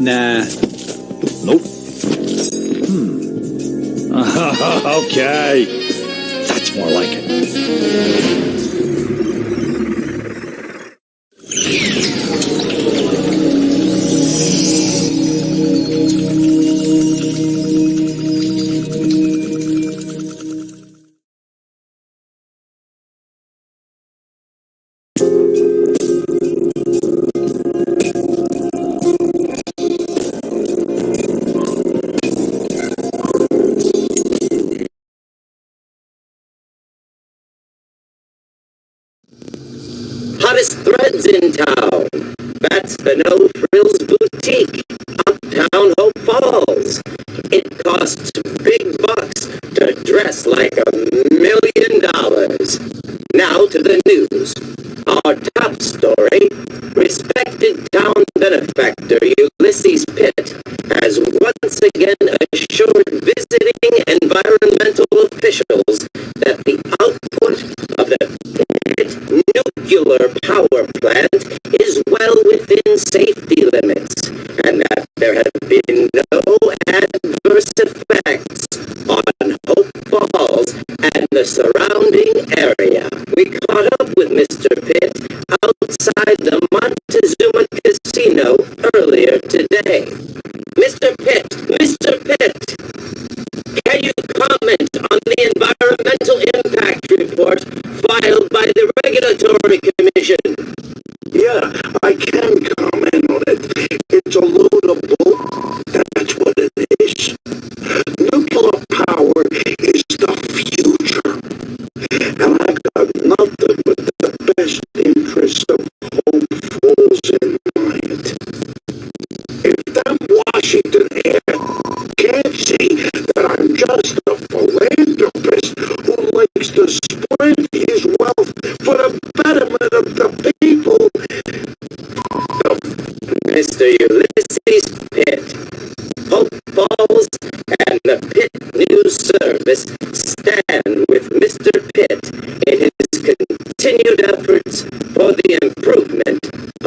Nah. Nope. Okay. That's more like it. Hottest threads in town. That's the No Frills Boutique, uptown Hope Falls. It costs big bucks to dress like $1,000,000. Now to the news. Our top story, respected town benefactor Ulysses Pitt has once again assured visiting environmental officials that the output of the Pitt nuclear power plant is well within safety limits, and that there have been no adverse effects on Hope Falls and the surrounding area. We caught up with Mr. Pitt outside the Montezuma Casino earlier today. Mr. Pitt, can you comment on the environmental impact report filed by the Regulatory Commission? Yeah, I can comment on it. It's a load of bull. That's what it is. Nuclear power is the future. And I've got nothing but the best interests of Hope Falls in mind. If that Washington air can't see that I'm just a philanthropist who likes to spread his wealth for the betterment of the people. Mr. Ulysses Pitt, Hope Falls and the Pitt News Service stand with Mr. Pitt in his continued efforts for the improvement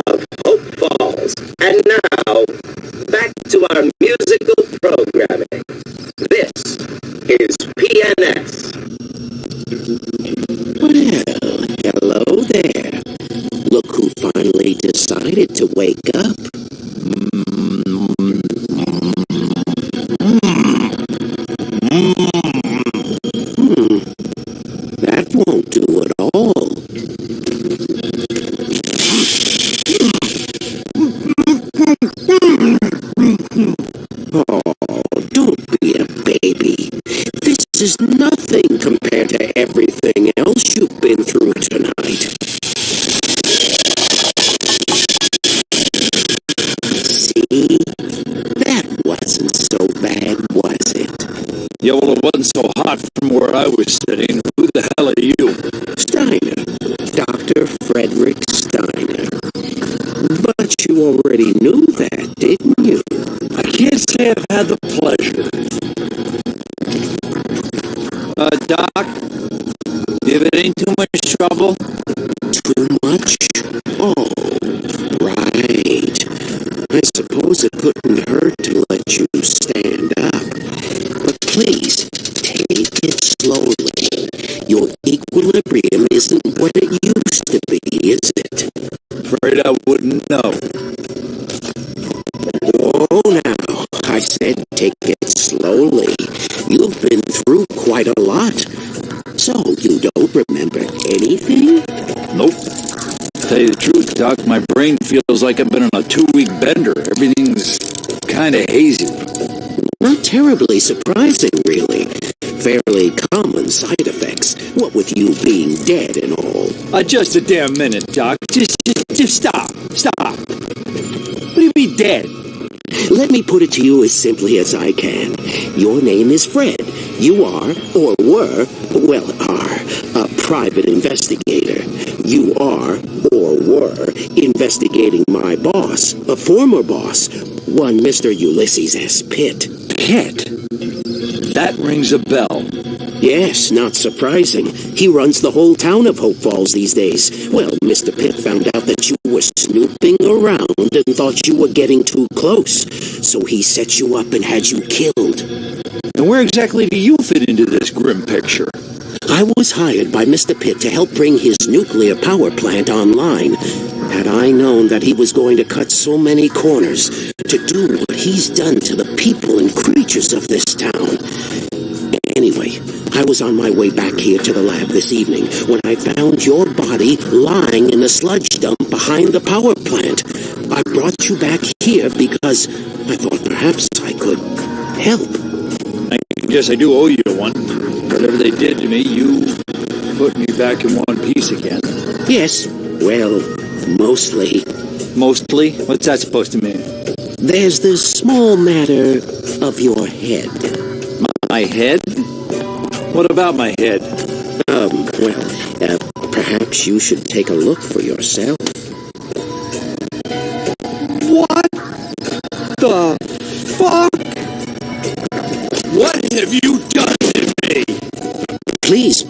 of Hope Falls. And now, back to our musical programming. This is PNS. Well, hello there. Look who finally decided to wake up. That won't do at all. Oh, don't be a baby. This is nothing compared to everything else you've been through tonight. See? That wasn't so bad, was it? Yeah, well, it wasn't so hot from where I was sitting. Who the hell are you? Steiner. Dr. Frederick Steiner. But you already knew that, didn't you? I can't say I've had the pleasure. Doc, if it ain't too much trouble? Too much? Oh, right. I suppose it couldn't hurt to let you stand up. But please, take it slowly. Your equilibrium isn't what it used to be, is it? Afraid I wouldn't know. Oh, now, I said take it slowly. You've been through quite a lot. So, you don't remember anything? Nope. Tell you the truth, Doc, my brain feels like I've been on a 2-week bender. Everything's kind of hazy. Not terribly surprising, really. Fairly common side effects, what with you being dead and all. Just a damn minute, Doc. Just stop. Stop. What do you mean dead? Let me put it to you as simply as I can. Your name is Fred. You are, or were, a private investigator. You are, or were, investigating my boss, a former boss, one Mr. Ulysses S. Pitt. Pitt? That rings a bell. Yes, not surprising. He runs the whole town of Hope Falls these days. Well, Mr. Pitt found out that you were snooping around and thought you were getting too close. So he set you up and had you killed. And where exactly do you fit into this grim picture? I was hired by Mr. Pitt to help bring his nuclear power plant online. Had I known that he was going to cut so many corners to do what he's done to the people and creatures of this town. Anyway, I was on my way back here to the lab this evening when I found your body lying in a sludge dump behind the power plant. I brought you back here because I thought perhaps I could help. I guess I do owe you one. Whatever they did to me, you put me back in one piece again. Yes, well, mostly. Mostly? What's that supposed to mean? There's the small matter of your head. My head? What about my head? Perhaps you should take a look for yourself. What the fuck? What have you done to me? Please,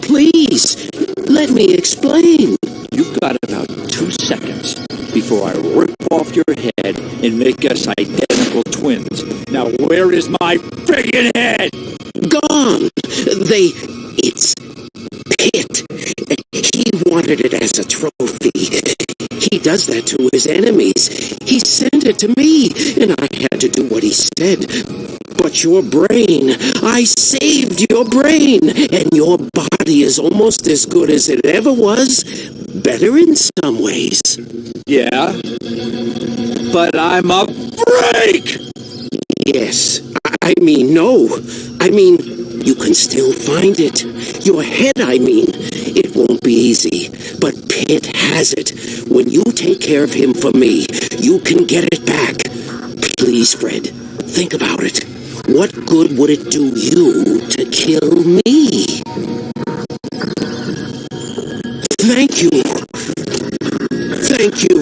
let me explain. You've got about 2 seconds before I rip off your head and make us identical twins. Now where is my friggin' head? Gone. It's Pitt. He wanted it as a trophy. He does that to his enemies. He sent it to me, and I had to do what he said. But your brain, I saved your brain, and your body is almost as good as it ever was. Better in some ways. Yeah? But I'm a freak! Yes. No. You can still find it. Your head, It won't be easy, but Pitt has it. When you take care of him for me, you can get it back. Please, Fred, think about it. What good would it do you to kill me? Thank you. Thank you.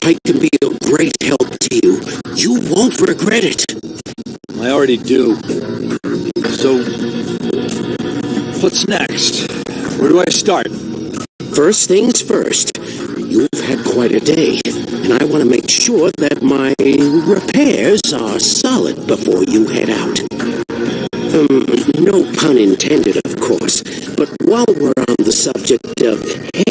I can be a great help to you. You won't regret it. I already do. So, what's next? Where do I start? First things first. You've had quite a day, and I want to make sure that my repairs are solid before you head out. No pun intended, of course, but while we're on the subject of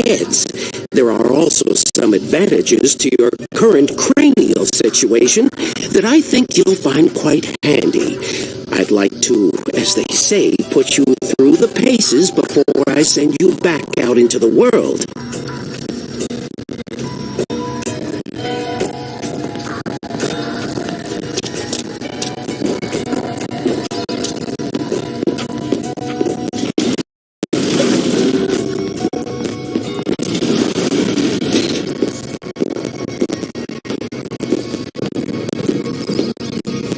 heads, there are also some advantages to your current cranial situation that I think you'll find quite handy. I'd like to, as they say, put you through the paces before I send you back out into the world.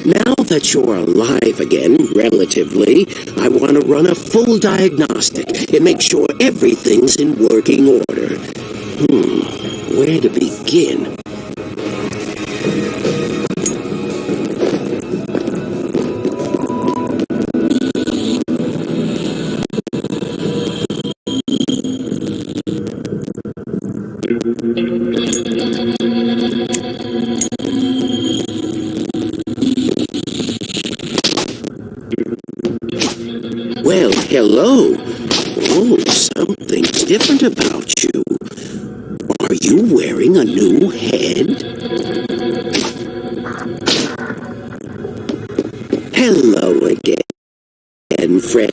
Now that you're alive again, relatively, I want to run a full diagnostic and make sure everything's in working order. Where to begin? Well, hello. Oh, something's different about you. Are you wearing a new head? Hello again, Fred.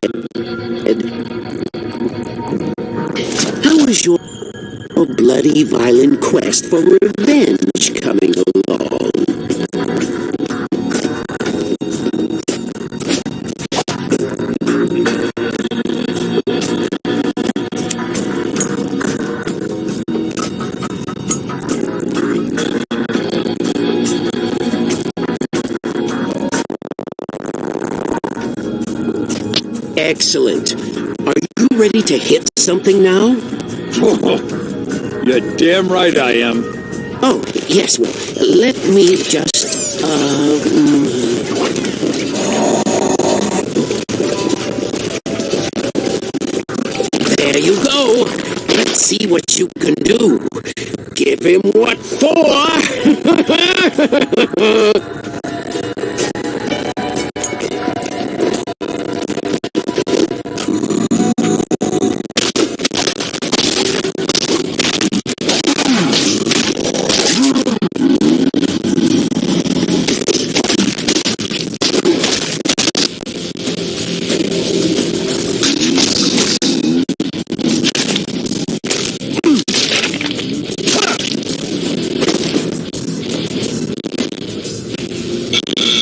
How is your bloody violent quest for revenge coming along? Excellent. Are you ready to hit something now? You're damn right I am. Oh, yes, well, let me just, There you go. Let's see what you can do. Give him what for?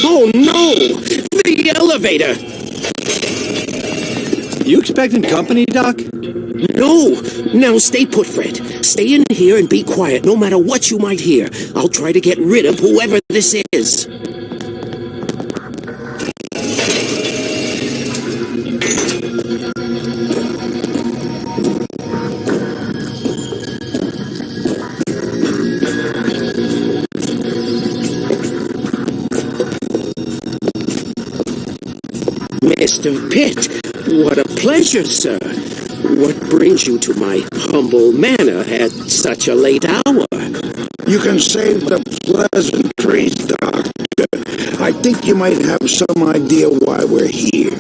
Oh no! The elevator! You expecting company, Doc? No! Now stay put, Fred. Stay in here and be quiet, no matter what you might hear. I'll try to get rid of whoever this is. Mr. Pitt, what a pleasure, sir. What brings you to my humble manor at such a late hour? You can save the pleasantries, Doctor. I think you might have some idea why we're here.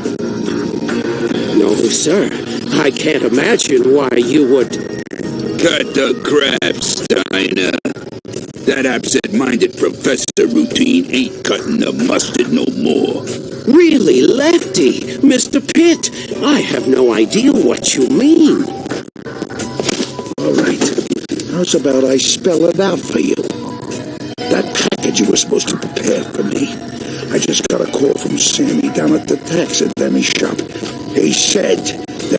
No, sir. I can't imagine why you would... Cut the crap, Steiner. That absent-minded Professor Routine ain't cutting the mustard no more. Really, Lefty? Mr. Pitt, I have no idea what you mean. All right. How's about I spell it out for you? That package you were supposed to prepare for me. I just got a call from Sammy down at the taxidermy shop. He said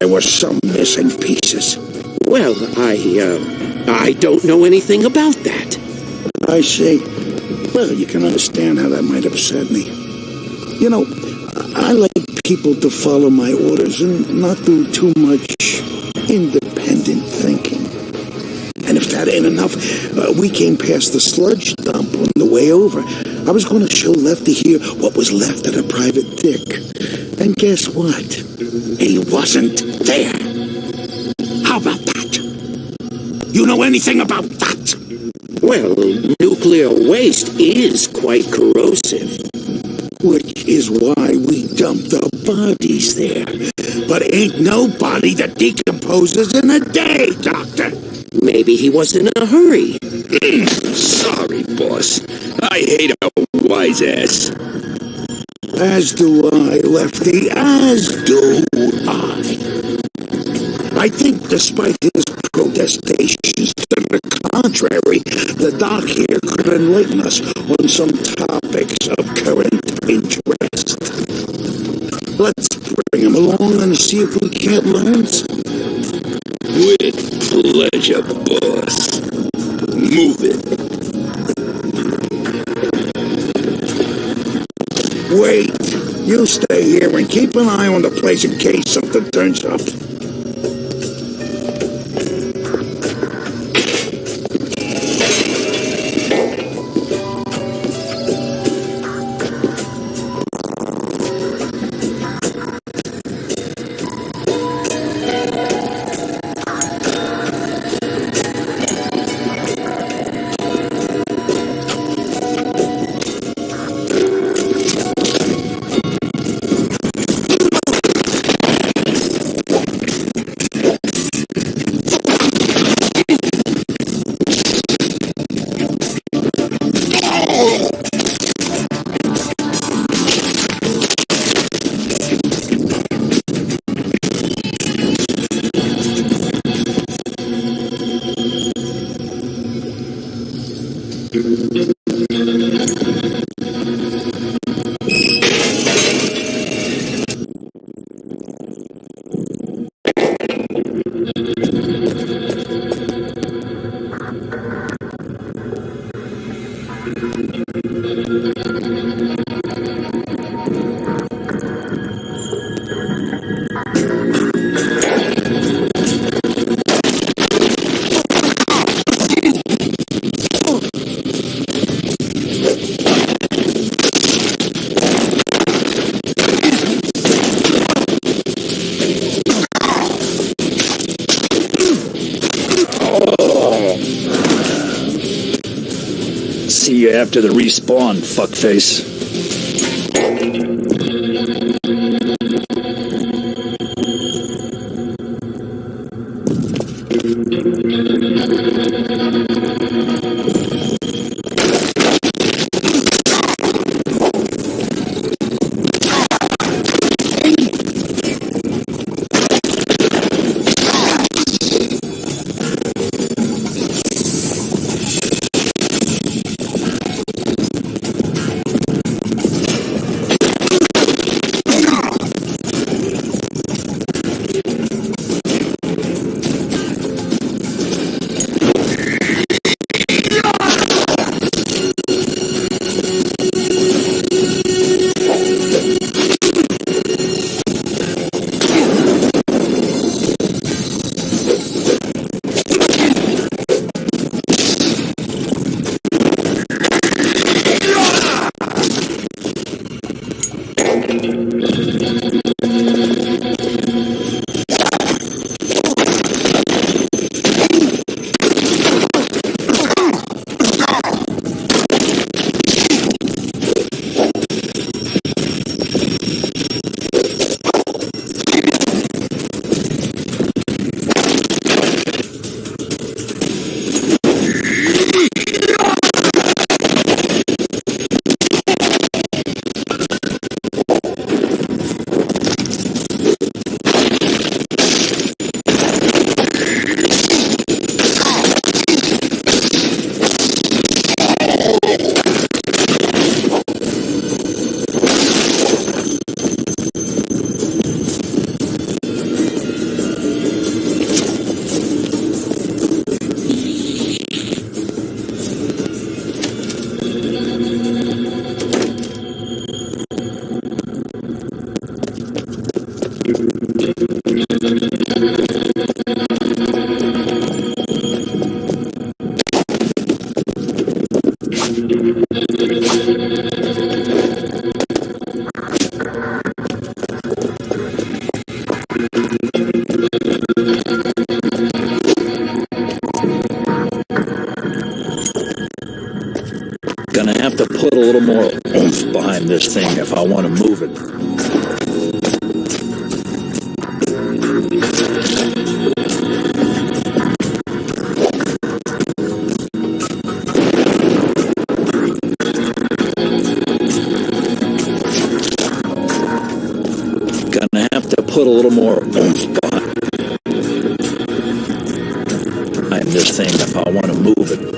there were some missing pieces. Well, I don't know anything about that. I see. Well, you can understand how that might upset me. You know, I like people to follow my orders and not do too much independent thinking. And if that ain't enough, we came past the sludge dump on the way over. I was going to show Lefty here what was left of the private dick. And guess what? He wasn't there. How about that? You know anything about that? Well, nuclear waste is quite corrosive. Which is why we dumped the bodies there. But ain't no body that decomposes in a day, Doctor. Maybe he was in a hurry. Sorry, boss. I hate a wise ass. As do I, Lefty. As do I. I think despite his protestations to the contrary, the doc here could enlighten us on some topics of current interest. Let's bring him along and see if we can't learn some. With pleasure, boss. Move it. Wait, you stay here and keep an eye on the place in case something turns up. see you after the respawn, fuckface. Gonna have to put a little more oomph behind this thing if I want to move it. Gonna have to put a little more oomph behind this thing if I want to move it.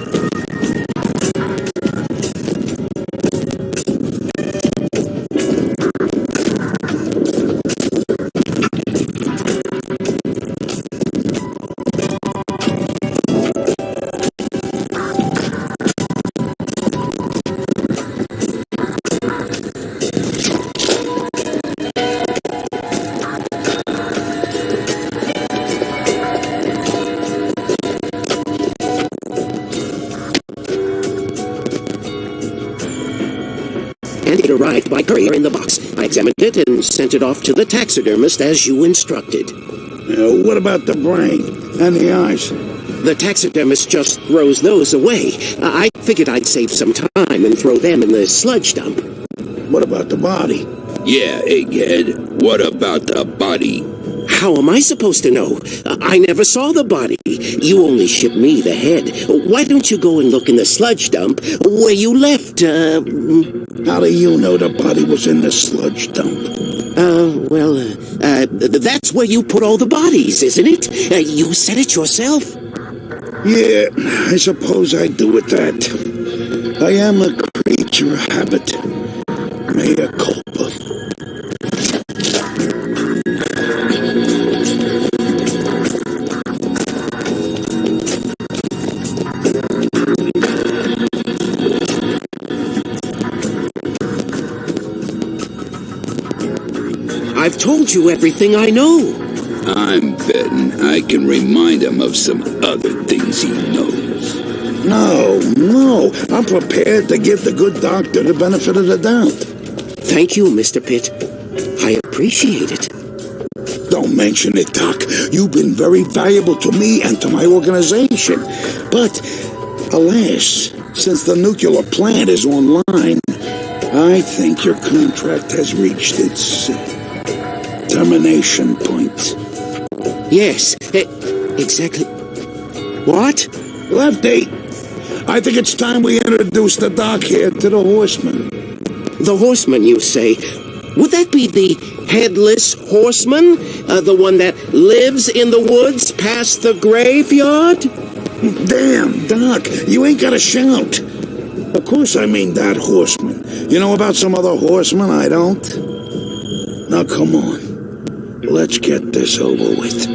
And it arrived by courier in the box. I examined it and sent it off to the taxidermist as you instructed. What about the brain and the eyes? The taxidermist just throws those away. I figured I'd save some time and throw them in the sludge dump. What about the body? Yeah, Egghead. What about the body? How am I supposed to know? I never saw the body. You only shipped me the head. Why don't you go and look in the sludge dump where you left, How do you know the body was in the sludge dump? That's where you put all the bodies, isn't it? You said it yourself. Yeah, I suppose I do with that. I am a creature of habit. Mea culpa. I've told you everything I know. I'm betting I can remind him of some other things he knows. No, I'm prepared to give the good doctor the benefit of the doubt. Thank you, Mr. Pitt. I appreciate it. Don't mention it, Doc. You've been very valuable to me and to my organization. But, alas, Since the nuclear plant is online, I think your contract has reached its termination point. Yes, exactly. What? Lefty, I think it's time we introduce the doc here to the horseman. The horseman, you say? Would that be the headless horseman? The one that lives in the woods past the graveyard? Damn, Doc, you ain't gotta shout. Of course I mean that horseman. You know about some other horseman I don't? Now come on, let's get this over with.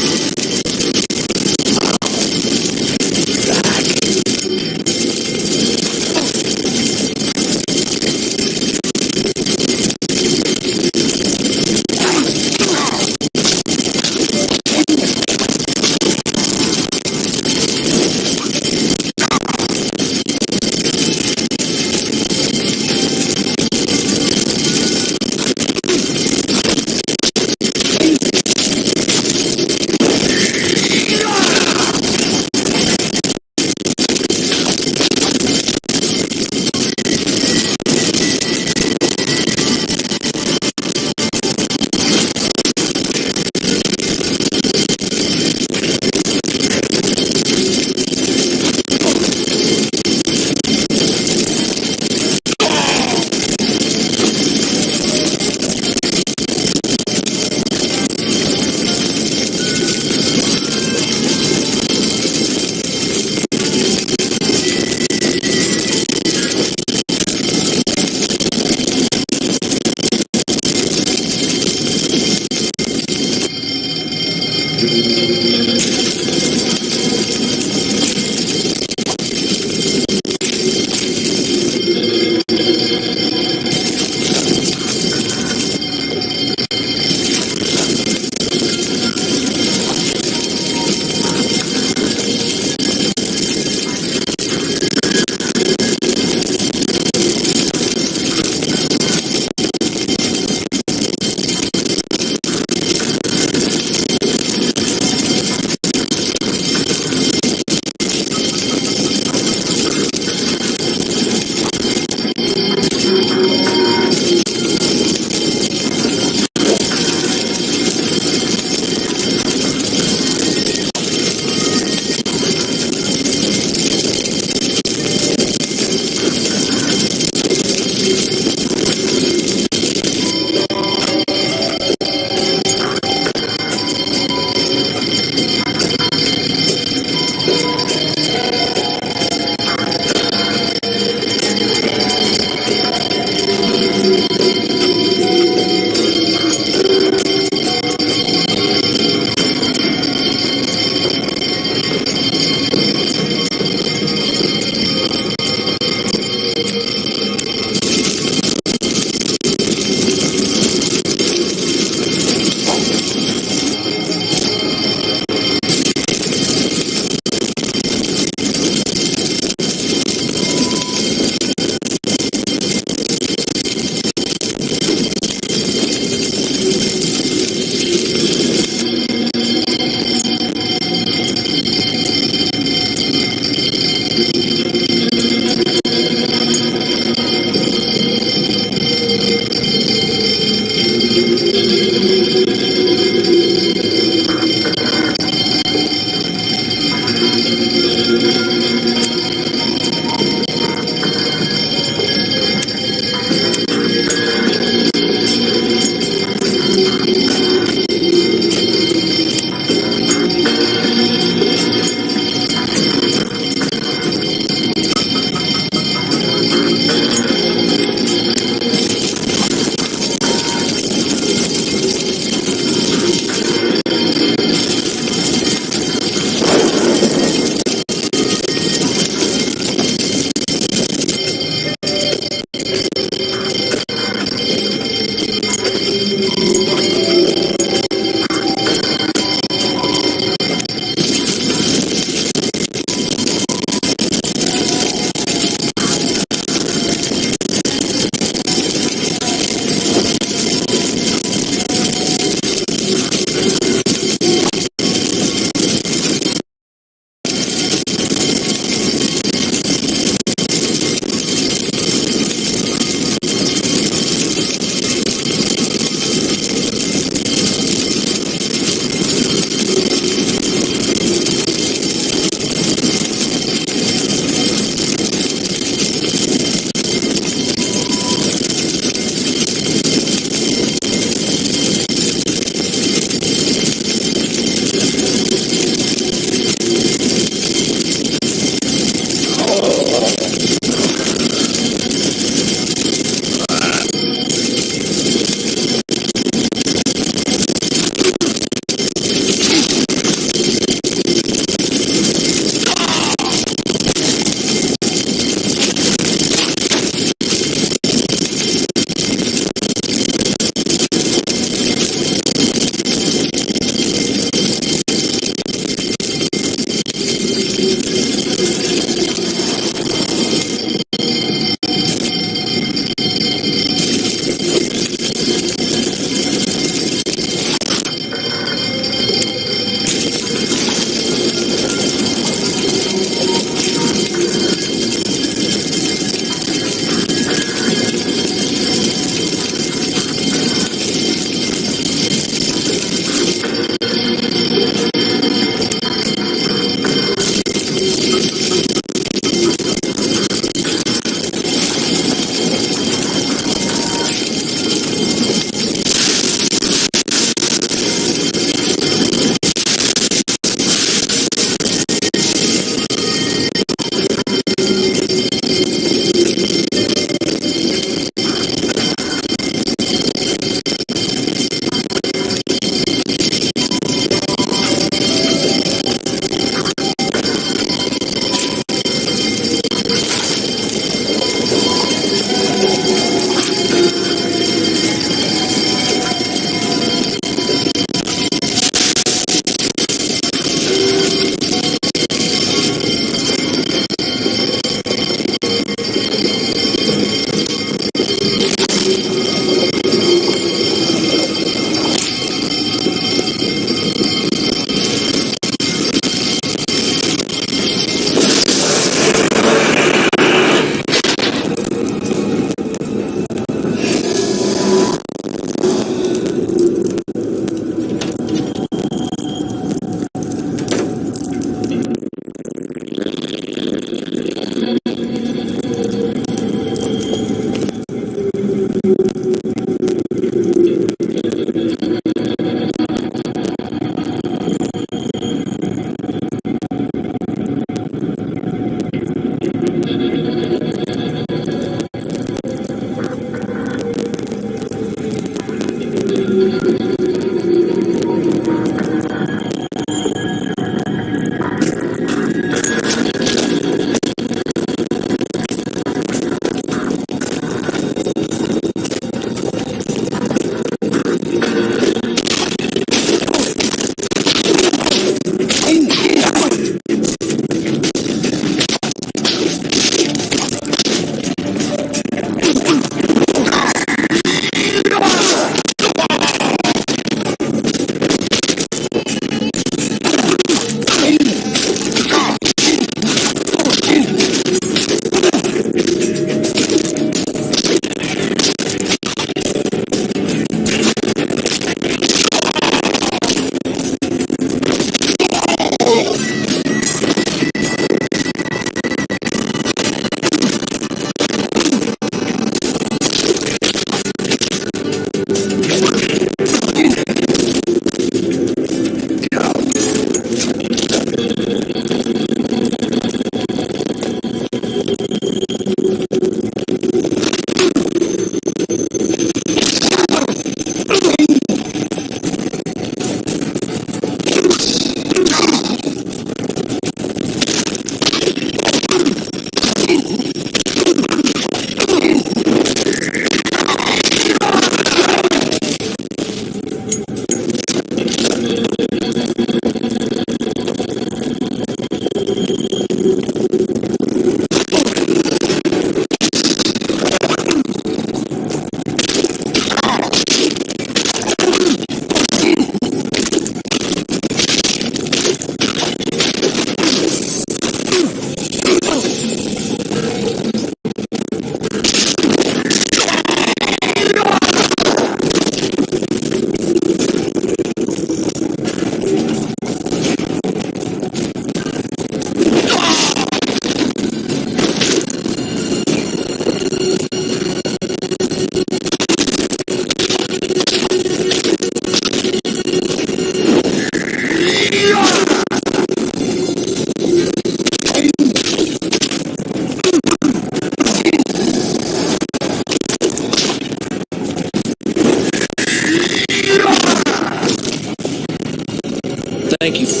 Thank you.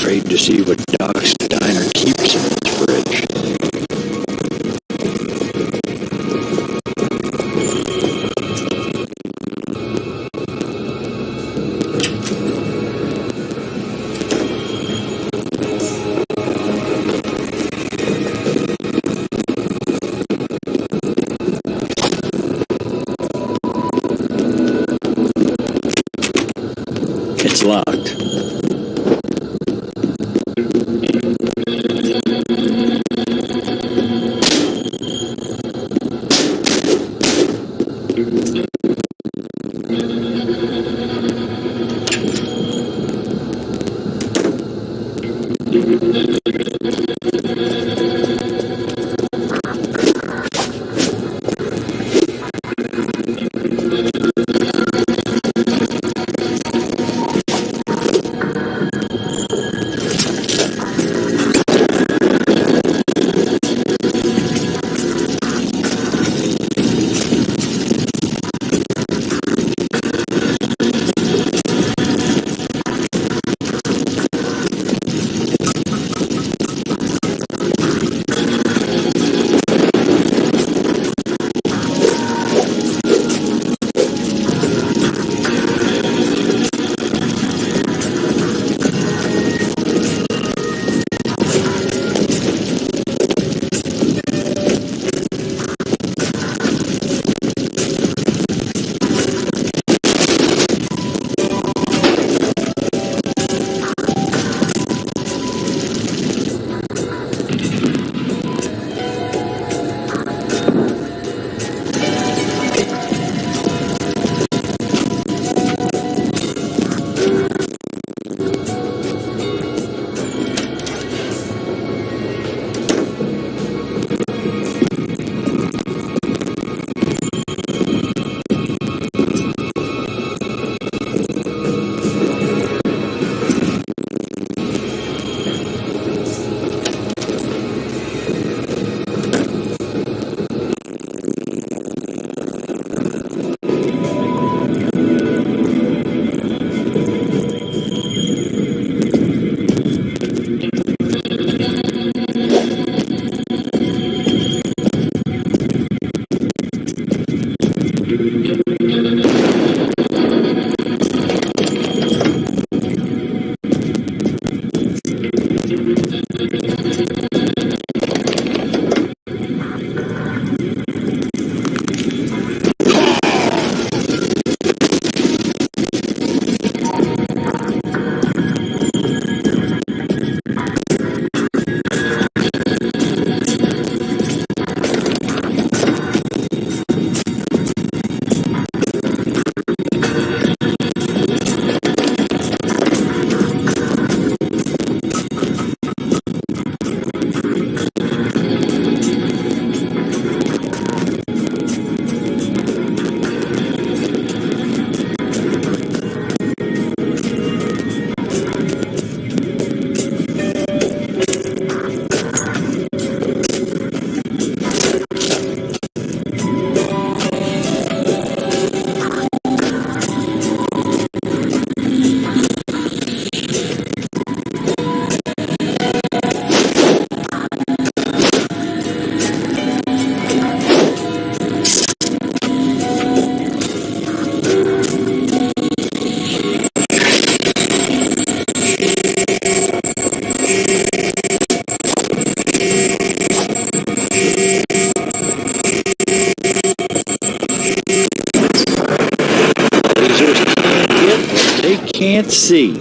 afraid to see what Doc's diner keeps in its fridge. It's locked. Can't see.